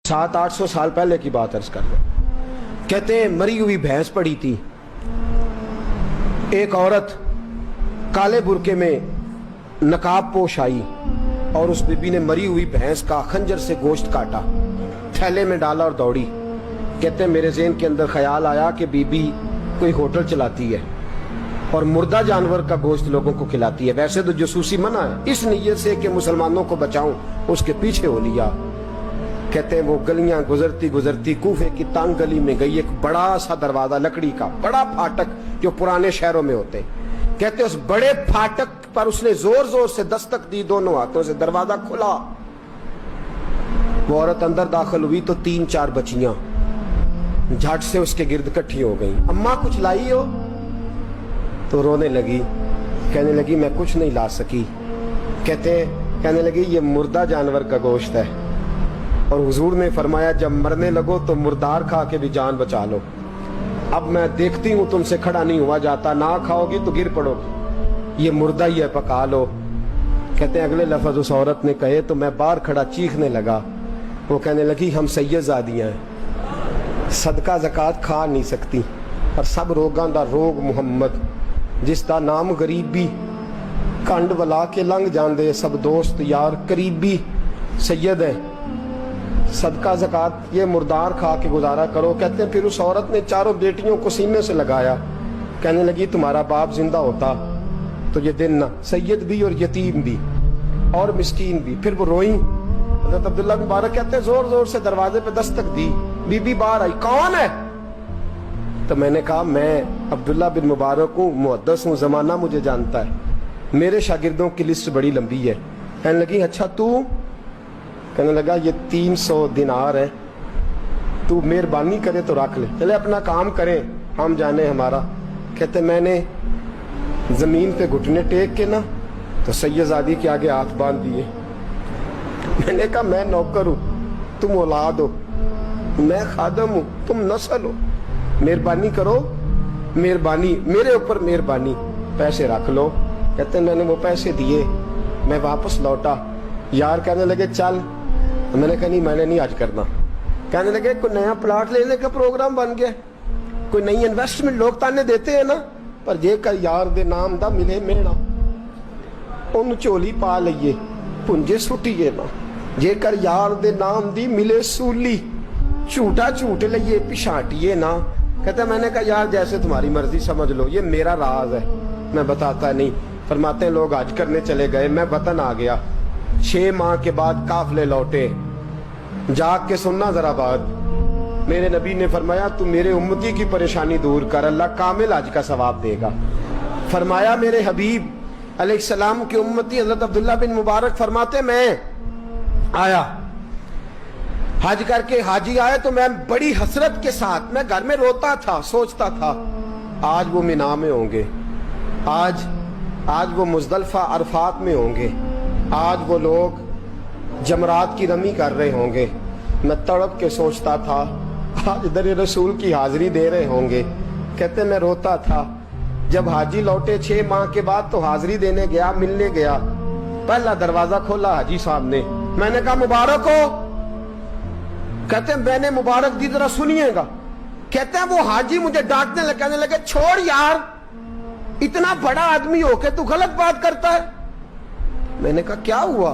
700-800 साल पहले की बात अर्ज कर लो। कहते हैं मरी हुई भैंस पड़ी थी, एक औरत काले बुरके में नकाब पोश आई और उस बीबी ने मरी हुई भैंस का खंजर से गोश्त काटा, थैले में डाला और दौड़ी। कहते हैं मेरे ज़हन के अंदर ख्याल आया कि बीबी कोई होटल चलाती है और मुर्दा जानवर का गोश्त लोगों को खिलाती है। वैसे तो जासूसी मना है, इस नीयत से कि मुसलमानों को बचाऊं उसके पीछे हो लिया। कहते हैं वो गलियां गुजरती गुजरती कूफे की तंग गली में गई, एक बड़ा सा दरवाजा लकड़ी का, बड़ा फाटक जो पुराने शहरों में होते। कहते उस बड़े फाटक पर उसने जोर जोर से दस्तक दी, दोनों हाथों से दरवाजा खुला। वो औरत अंदर दाखिल हुई तो 3-4 बच्चियां झट से उसके गिर्द इकट्ठी हो गई। अम्मा कुछ लाई हो? तो रोने लगी, कहने लगी मैं कुछ नहीं ला सकी। कहने लगी ये मुर्दा जानवर का गोश्त है और हुजूर ने फरमाया जब मरने लगो तो मुर्दार खा के भी जान बचा लो। अब मैं देखती हूँ तुमसे खड़ा नहीं हुआ जाता, ना खाओगी तो गिर पड़ोगी, ये मुर्दा ही है, पका लो। कहते हैं अगले लफ्ज उस औरत ने कहे तो मैं बाहर खड़ा चीखने लगा। वो कहने लगी हम सैयदजादियां हैं, सदका ज़कात खा नहीं सकती, पर सब रोगां दा रोग मुहम्मद, जिसका नाम गरीबी, कंड वला के लंघ जांदे सब दोस्त यार करीबी सैयद है, सदका ज़कात ये मुर्दार खा के गुजारा करो। कहते हैं फिर उस औरत ने चारों बेटियों को सीने से लगाया, कहने लगी तुम्हारा बाप जिंदा होता तो ये दिन ना सैयद भी और यतीम भी और मिस्कीन भी। फिर वो रोई। हज़रत अब्दुल्ला मुबारक कहते हैं जोर जोर से दरवाजे पे दस्तक दी, बीबी बाहर आई, कौन है? तो मैंने कहा मैं अब्दुल्ला बिन मुबारक हूँ, मुहद्दिस हूँ, ज़माना मुझे जानता है, मेरे शागिर्दों की लिस्ट बड़ी लंबी है। कहने लगी अच्छा तू? कहने लगा ये 300 दिनार है, तू मेहरबानी करे तो रख ले, चले अपना काम करें हम जाने हमारा। कहते मैंने जमीन पे घुटने टेक के ना तो सैयदजादी के आगे हाथ बांध दिए। मैंने कहा मैं नौकर हूँ, तुम औलाद हो, मैं खादम हूँ, तुम नस्ल हो, मेहरबानी करो, मेहरबानी मेरे ऊपर मेहरबानी, पैसे रख लो। कहते मैंने वो पैसे दिए, मैं वापस लौटा। यार कहने लगे चल, तो मैंने कहा नहीं मैंने नहीं आज करना। कहने लगे कोई नया प्लाट लेने का प्रोग्राम बन गया, कोई नई इन्वेस्टमेंट, लोग ताने देते हैं ना, पर जे का यार दे नाम दा मिले मेड़ा उन झोली पा लइए पुंजे सुटिए ना, जेकर यार दे नाम दी मिले सूली झूठा झूठ लइए पिछाटिए ना। कहते मैंने कहा यार जैसे तुम्हारी मर्जी समझ लो, ये मेरा राज है, मैं बताता नहीं। फरमाते हैं लोग हज करने चले गए, मैं वतन आ गया, 6 माह के बाद काफले लौटे, जाग के सुनना जरा बात। मेरे नबी ने फरमाया तू मेरे उम्मती की परेशानी दूर कर, अल्लाह कामिल हज का सवाब देगा। फरमाया मेरे हबीब अलैहिस्सलाम की उम्मती हजरत अब्दुल्ला बिन मुबारक फरमाते मैं आया हज करके, हाजी आए तो मैं बड़ी हसरत के साथ, मैं घर में रोता था, सोचता था आज वो मिना में होंगे, आज वो मुज़दलिफा अरफात में होंगे, आज वो लोग जमरात की रमी कर रहे होंगे। मैं तड़प के सोचता था आज दर रसूल की हाजिरी दे रहे होंगे। कहते मैं रोता था। जब हाजी लौटे 6 माह के बाद तो हाजिरी देने गया, मिलने गया, पहला दरवाजा खोला हाजी साहब ने, मैंने कहा मुबारक हो? कहते मैंने मुबारक दी, जरा सुनिएगा। कहते हैं वो हाजी मुझे डांटने लगे, कहने लगे छोड़ यार, इतना बड़ा आदमी होके तू गलत बात करता है। मैंने कहा क्या हुआ?